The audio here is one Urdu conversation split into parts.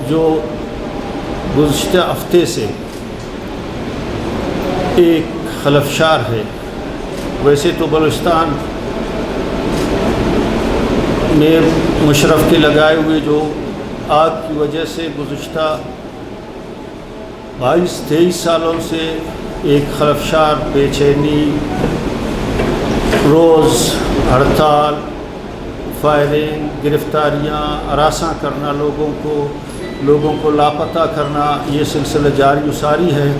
جو گزشتہ ہفتے سے ایک خلفشار ہے، ویسے تو بلوچستان میں مشرف کے لگائے ہوئے جو آگ کی وجہ سے گزشتہ 22-23 سالوں سے ایک خلفشار بے چینی، روز ہڑتال، فائرنگ، گرفتاریاں، ہراساں کرنا، لوگوں کو لاپتہ کرنا، یہ سلسلہ جاری و ساری ہے۔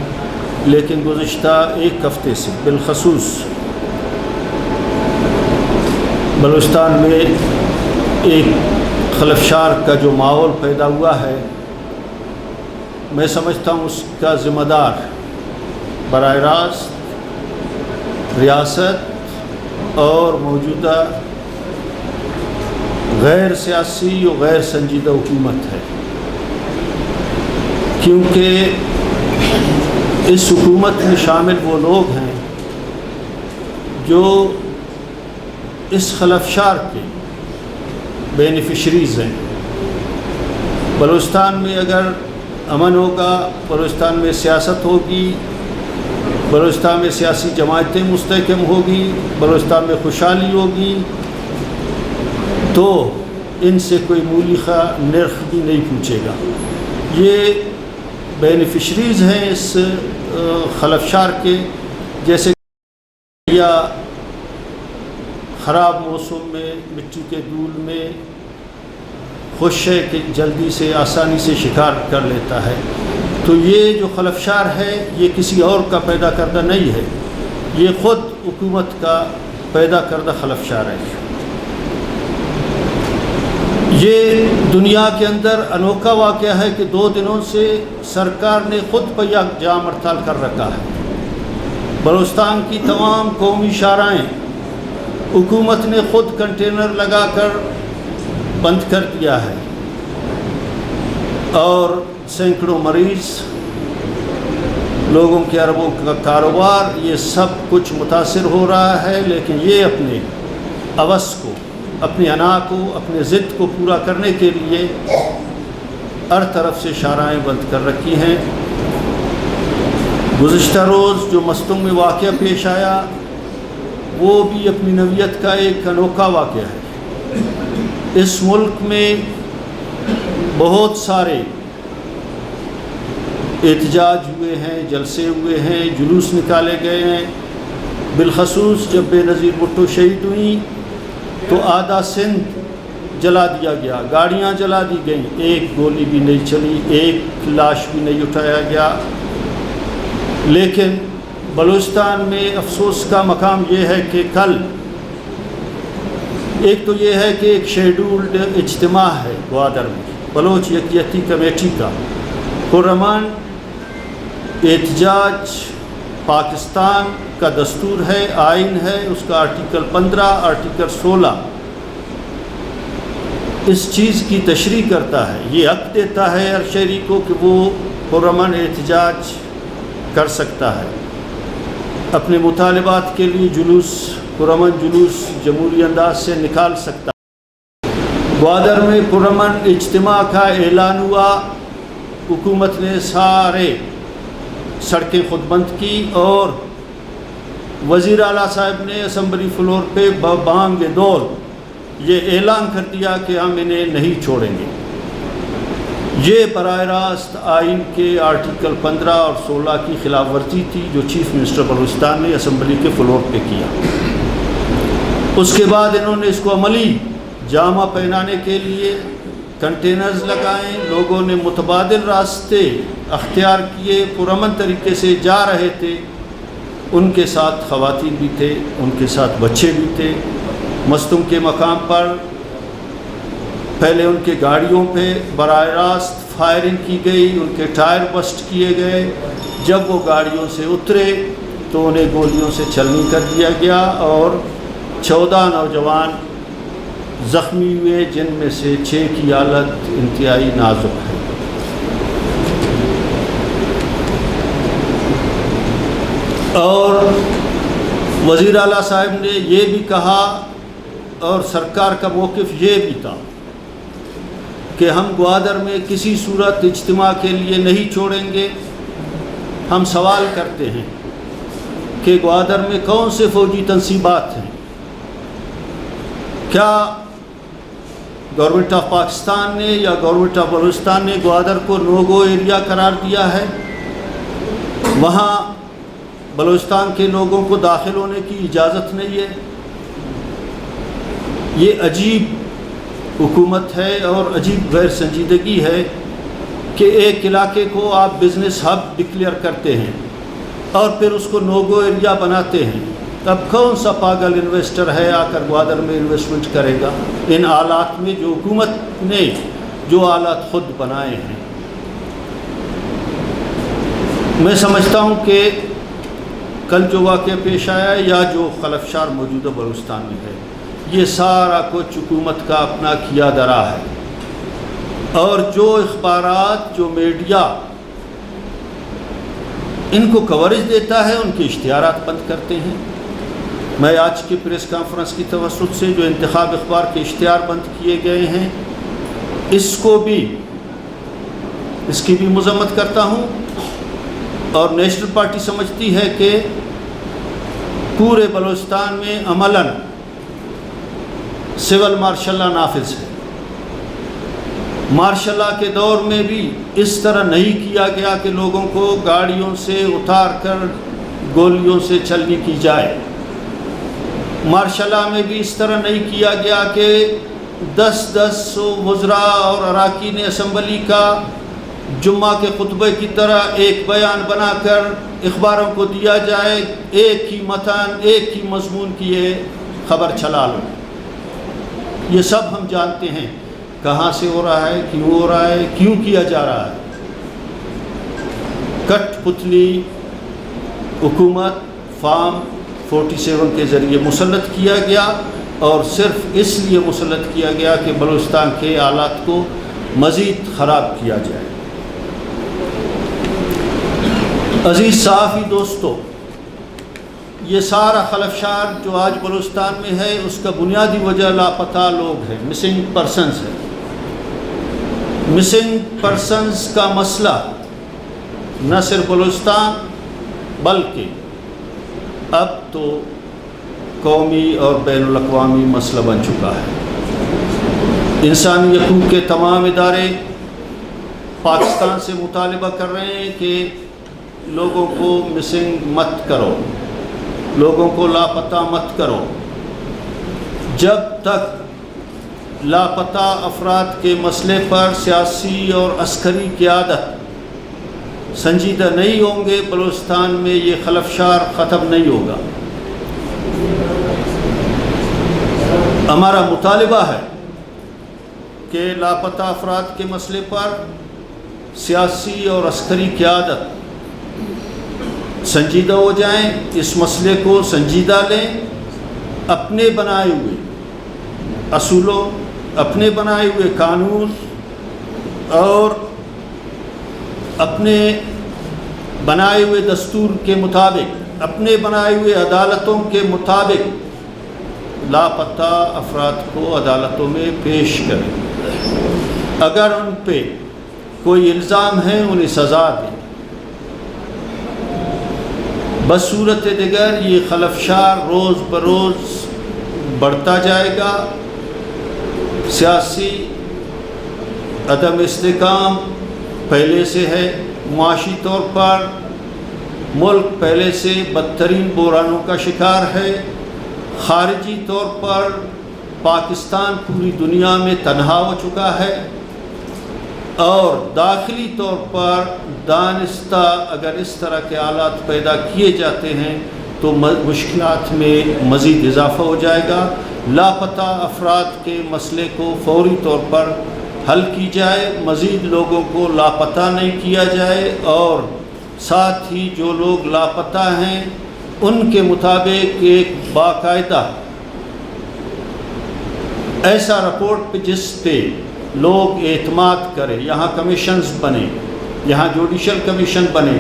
لیکن گزشتہ ایک ہفتے سے بالخصوص بلوچستان میں ایک خلفشار کا جو ماحول پیدا ہوا ہے، میں سمجھتا ہوں اس کا ذمہ دار براہ راست ریاست اور موجودہ غیر سیاسی و غیر سنجیدہ حکومت ہے، کیونکہ اس حکومت میں شامل وہ لوگ ہیں جو اس خلفشار کے بینیفیشریز ہیں۔ بلوچستان میں اگر امن ہوگا، بلوچستان میں سیاست ہوگی، بلوچستان میں سیاسی جماعتیں مستحکم ہوگی، بلوچستان میں خوشحالی ہوگی، تو ان سے کوئی مولی نرخ بھی نہیں پوچھے گا۔ یہ بینیفیشریز ہیں اس خلفشار کے، جیسے یا خراب موسم میں مٹی کے دھول میں خوش ہے کہ جلدی سے آسانی سے شکار کر لیتا ہے۔ تو یہ جو خلفشار ہے یہ کسی اور کا پیدا کردہ نہیں ہے، یہ خود حکومت کا پیدا کردہ خلفشار ہے۔ یہ دنیا کے اندر انوکھا واقعہ ہے کہ 2 دنوں سے سرکار نے خود پہیہ جام ہڑتال کر رکھا ہے۔ بلوچستان کی تمام قومی شاہراہیں حکومت نے خود کنٹینر لگا کر بند کر دیا ہے، اور سینکڑوں مریض، لوگوں کے اربوں کا کاروبار، یہ سب کچھ متاثر ہو رہا ہے۔ لیکن یہ اپنے ہوس کو، اپنی انا کو، اپنے ضد کو پورا کرنے کے لیے ہر طرف سے شاہراہیں بند کر رکھی ہیں۔ گزشتہ روز جو مستونگ میں واقعہ پیش آیا وہ بھی اپنی نوعیت کا ایک انوکھا واقعہ ہے۔ اس ملک میں بہت سارے احتجاج ہوئے ہیں، جلسے ہوئے ہیں، جلوس نکالے گئے ہیں۔ بالخصوص جب بے نظیر بھٹو شہید ہوئیں تو آدھا سندھ جلا دیا گیا، گاڑیاں جلا دی گئیں، ایک گولی بھی نہیں چلی، ایک لاش بھی نہیں اٹھایا گیا۔ لیکن بلوچستان میں افسوس کا مقام یہ ہے کہ کل ایک تو یہ ہے کہ ایک شیڈولڈ اجتماع ہے گوادر میں بلوچ یکجہتی کمیٹی کا، پرامن احتجاج پاکستان کا دستور ہے، آئین ہے، اس کا آرٹیکل 15، آرٹیکل 16 اس چیز کی تشریح کرتا ہے، یہ حق دیتا ہے ہر شہری کو کہ وہ پرامن احتجاج کر سکتا ہے، اپنے مطالبات کے لیے جلوس، پرامن جلوس جمہوری انداز سے نکال سکتا ہے۔ گوادر میں پرامن اجتماع کا اعلان ہوا، حکومت نے سارے سڑکیں خود بند کی، اور وزیر اعلیٰ صاحب نے اسمبلی فلور پہ بانگ دول یہ اعلان کر دیا کہ ہم انہیں نہیں چھوڑیں گے۔ یہ براہ راست آئین کے آرٹیکل 15 اور 16 کی خلاف ورزی تھی جو چیف منسٹر بلوچستان نے اسمبلی کے فلور پہ کیا۔ اس کے بعد انہوں نے اس کو عملی جامہ پہنانے کے لیے کنٹینرز لگائیں، لوگوں نے متبادل راستے اختیار کیے، پرامن طریقے سے جا رہے تھے، ان کے ساتھ خواتین بھی تھے، ان کے ساتھ بچے بھی تھے۔ مستونگ کے مقام پر پہلے ان کے گاڑیوں پہ براہ راست فائرنگ کی گئی، ان کے ٹائر بسٹ کیے گئے، جب وہ گاڑیوں سے اترے تو انہیں گولیوں سے چھلنی کر دیا گیا، اور 14 نوجوان زخمی ہوئے، جن میں سے 6 کی حالت انتہائی نازک ہے۔ اور وزیر اعلیٰ صاحب نے یہ بھی کہا، اور سرکار کا موقف یہ بھی تھا کہ ہم گوادر میں کسی صورت اجتماع کے لیے نہیں چھوڑیں گے. ہم سوال کرتے ہیں کہ گوادر میں کون سے فوجی تنصیبات ہیں؟ کیا گورنمنٹ آف پاکستان نے یا گورنمنٹ آف بلوچستان نے گوادر کو نو گو ایریا قرار دیا ہے؟ وہاں بلوچستان کے لوگوں کو داخل ہونے کی اجازت نہیں ہے. یہ عجیب حکومت ہے اور عجیب غیر سنجیدگی ہے کہ ایک علاقے کو آپ بزنس ہب ڈکلیئر کرتے ہیں اور پھر اس کو نو گو ایریا بناتے ہیں. اب کون سا پاگل انویسٹر ہے آ کر گوادر میں انویسٹمنٹ کرے گا ان آلات میں جو حکومت نے جو آلات خود بنائے ہیں؟ میں سمجھتا ہوں کہ کل جو واقعہ پیش آیا یا جو خلفشار موجودہ بلوچستان میں ہے، یہ سارا کچھ حکومت کا اپنا کیا درا ہے. اور جو اخبارات، جو میڈیا ان کو کوریج دیتا ہے، ان کے اشتہارات بند کرتے ہیں. میں آج کی پریس کانفرنس کی توسط سے جو انتخاب اخبار کے اشتہار بند کیے گئے ہیں، اس کی بھی مذمت کرتا ہوں. اور نیشنل پارٹی سمجھتی ہے کہ پورے بلوچستان میں عملاً سول مارشل لا نافذ ہے. مارشل لا کے دور میں بھی اس طرح نہیں کیا گیا کہ لوگوں کو گاڑیوں سے اتار کر گولیوں سے چھلنی کی جائے. مارشل لا میں بھی اس طرح نہیں کیا گیا کہ 10 وزراء اور اراکین اسمبلی کا جمعہ کے خطبے کی طرح ایک بیان بنا کر اخباروں کو دیا جائے، ایک ہی متن، ایک ہی مضمون کی یہ خبر چھلا لو. یہ سب ہم جانتے ہیں کہاں سے ہو رہا ہے، کیوں ہو رہا ہے، کیوں کیا جا رہا ہے. کٹ پتلی حکومت فارم 47 کے ذریعے مسلط کیا گیا، اور صرف اس لیے مسلط کیا گیا کہ بلوچستان کے آلات کو مزید خراب کیا جائے. عزیز صحافی دوستو، یہ سارا خلفشار جو آج بلوچستان میں ہے، اس کا بنیادی وجہ لاپتہ لوگ ہیں، مسنگ پرسنز ہے. مسنگ پرسنز کا مسئلہ نہ صرف بلوچستان بلکہ اب تو قومی اور بین الاقوامی مسئلہ بن چکا ہے. انسانی حقوق کے تمام ادارے پاکستان سے مطالبہ کر رہے ہیں کہ لوگوں کو مسنگ مت کرو، لوگوں کو لاپتہ مت کرو. جب تک لاپتہ افراد کے مسئلے پر سیاسی اور عسکری قیادت سنجیدہ نہیں ہوں گے، بلوچستان میں یہ خلفشار ختم نہیں ہوگا. ہمارا مطالبہ ہے کہ لاپتہ افراد کے مسئلے پر سیاسی اور عسکری قیادت سنجیدہ ہو جائیں، اس مسئلے کو سنجیدہ لیں، اپنے بنائے ہوئے اصولوں، اپنے بنائے ہوئے قانون اور اپنے بنائے ہوئے دستور کے مطابق، اپنے بنائے ہوئے عدالتوں کے مطابق لاپتہ افراد کو عدالتوں میں پیش کریں. اگر ان پہ کوئی الزام ہے انہیں سزا دیں. بصورت دیگر یہ خلفشار روز بروز بڑھتا جائے گا. سیاسی عدم استحکام پہلے سے ہے، معاشی طور پر ملک پہلے سے بدترین بحرانوں کا شکار ہے. خارجی طور پر پاکستان پوری دنیا میں تنہا ہو چکا ہے، اور داخلی طور پر دانستہ اگر اس طرح کے حالات پیدا کیے جاتے ہیں تو مشکلات میں مزید اضافہ ہو جائے گا. لاپتہ افراد کے مسئلے کو فوری طور پر حل کی جائے، مزید لوگوں کو لاپتہ نہیں کیا جائے، اور ساتھ ہی جو لوگ لاپتہ ہیں ان کے مطابق ایک باقاعدہ ایسا رپورٹ جس پہ لوگ اعتماد کریں. یہاں کمیشنز بنے، یہاں جوڈیشل کمیشن بنے،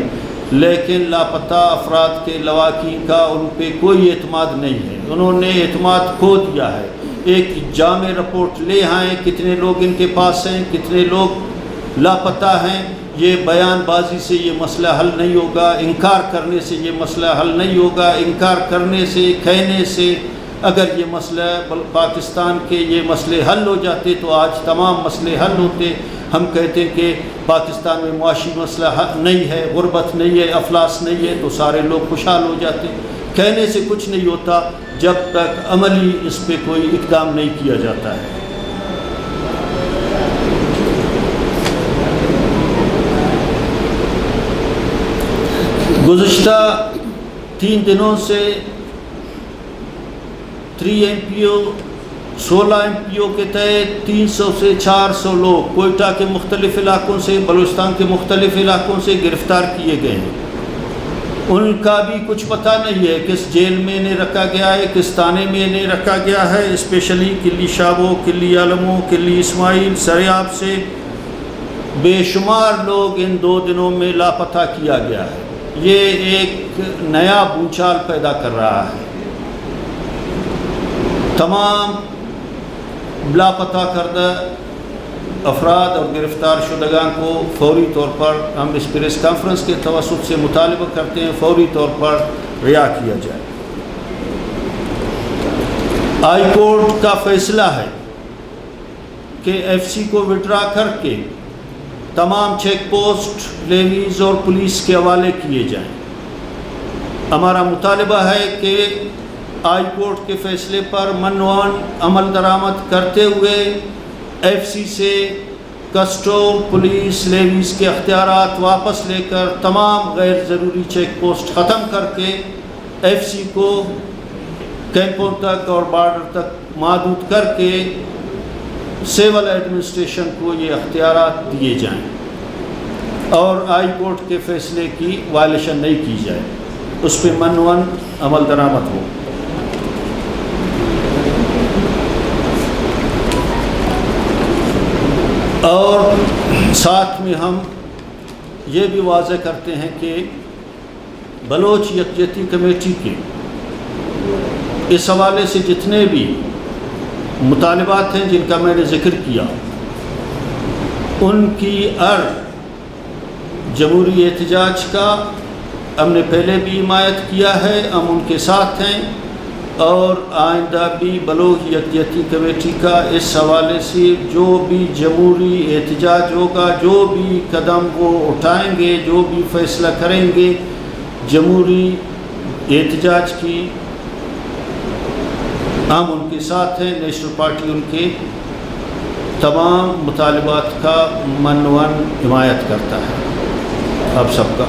لیکن لاپتہ افراد کے لواحقین کا ان پہ کوئی اعتماد نہیں ہے. انہوں نے اعتماد کھو دیا ہے. ایک جامع رپورٹ لے آئیں، کتنے لوگ ان کے پاس ہیں، کتنے لوگ لاپتہ ہیں۔ یہ بیان بازی سے یہ مسئلہ حل نہیں ہوگا، انکار کرنے سے یہ مسئلہ حل نہیں ہوگا، انکار کرنے سے، کہنے سے اگر یہ مسئلہ پاکستان کے یہ مسئلے حل ہو جاتے تو آج تمام مسئلے حل ہوتے۔ ہم کہتے ہیں کہ پاکستان میں معاشی مسئلہ نہیں ہے، غربت نہیں ہے، افلاس نہیں ہے، تو سارے لوگ خوشحال ہو جاتے۔ کہنے سے کچھ نہیں ہوتا جب تک عملی اس پہ کوئی اقدام نہیں کیا جاتا ہے۔ گزشتہ 3 دنوں سے 3 MP او 16 MP او کے تحت 300 سے 400 لوگ کوئٹہ کے مختلف علاقوں سے، بلوچستان کے مختلف علاقوں سے گرفتار کیے گئے ہیں۔ ان کا بھی کچھ پتہ نہیں ہے کس جیل میں انہیں رکھا گیا ہے، کس تانے میں انہیں رکھا گیا ہے۔ اسپیشلی کلی شابو، کلی علمو، کلی اسماعیل، سریاب سے بے شمار لوگ ان 2 دنوں میں لاپتہ کیا گیا ہے۔ یہ ایک نیا بھونچال پیدا کر رہا ہے۔ تمام لاپتہ کردہ افراد اور گرفتار شدگان کو فوری طور پر ہم اس پریس کانفرنس کے توسط سے مطالبہ کرتے ہیں فوری طور پر رہا کیا جائے۔ ہائی کورٹ کا فیصلہ ہے کہ FC کو وڈرا کر کے تمام چیک پوسٹ، لیویز اور پولیس کے حوالے کیے جائیں۔ ہمارا مطالبہ ہے کہ ہائی کورٹ کے فیصلے پر منوان عمل درآمد کرتے ہوئے FC سے کسٹم، پولیس، لیویز کے اختیارات واپس لے کر تمام غیر ضروری چیک پوسٹ ختم کر کے FC کو کیمپوں تک اور بارڈر تک محدود کر کے سول ایڈمنسٹریشن کو یہ اختیارات دیے جائیں اور ہائی کورٹ کے فیصلے کی وائلیشن نہیں کی جائے، اس پہ منوان عمل درآمد ہو۔ اور ساتھ میں ہم یہ بھی واضح کرتے ہیں کہ بلوچ یکجہتی کمیٹی کے اس حوالے سے جتنے بھی مطالبات ہیں جن کا میں نے ذکر کیا، ان کی جمہوری احتجاج کا ہم نے پہلے بھی حمایت کیا ہے، ہم ان کے ساتھ ہیں اور آئندہ بھی بلوچ یکجہتی کمیٹی کا اس حوالے سے جو بھی جمہوری احتجاج ہوگا، جو بھی قدم وہ اٹھائیں گے، جو بھی فیصلہ کریں گے جمہوری احتجاج کی، ہم ان کے ساتھ ہیں۔ نیشنل پارٹی ان کے تمام مطالبات کا منوان حمایت کرتا ہے۔ آپ سب کا